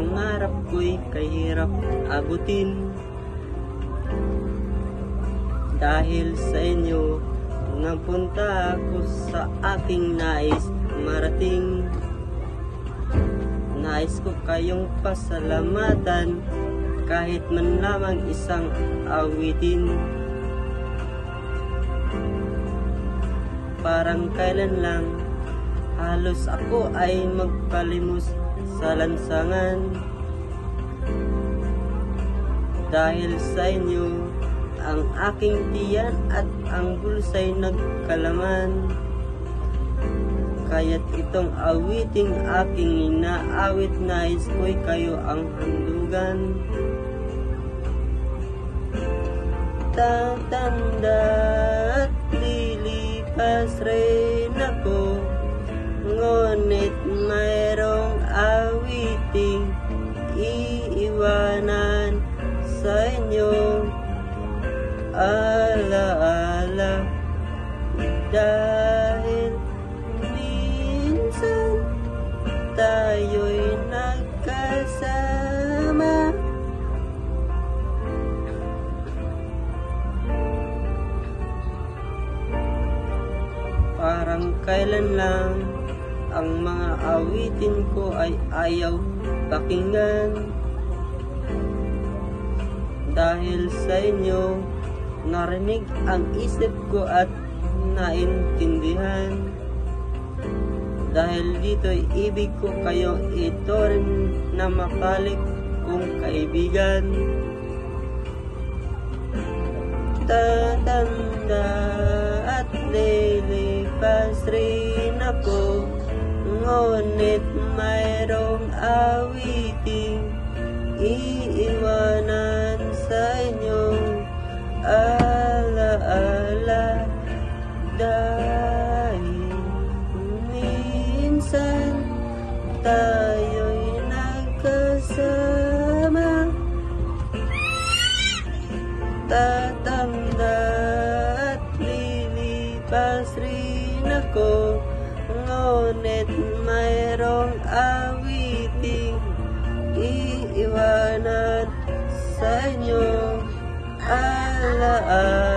pangarap ko'y kahirap abutin. Dahil sa inyo, napunta ako sa aking nais marating. Nais ko kayong pasalamatan, kahit man lamang isang awitin. Parang kailan lang, halos ako ay magpalimos sa lansangan. Dahil sa inyo, ang aking tiyan at ang bulsa'y nagkalaman. Kaya't itong awiting aking inaawit, nais ko'y kayo ang handugan. Tatanda at lilipas rin ako, ngunit mayroong awiting iiwanan sa inyo. Alaala, dahil minsan tayo'y nagkasama. Parang kailan lang, ang mga awitin ko ay ayaw pakinggan. Dahil sa inyo, narinig ang isip ko at naintindihan. Dahil dito'y ibig ko kayo ito rin na makalik kong kaibigan. Tatanda at lilipas rin ako, ngunit mayroong awiting iiwanan sa inyo. Alaala, dahil minsan tayo'y nagkasama. Tatanda at lilipas rin ako, ngunit mayroong awiting iiwanan sa inyo. Alaala,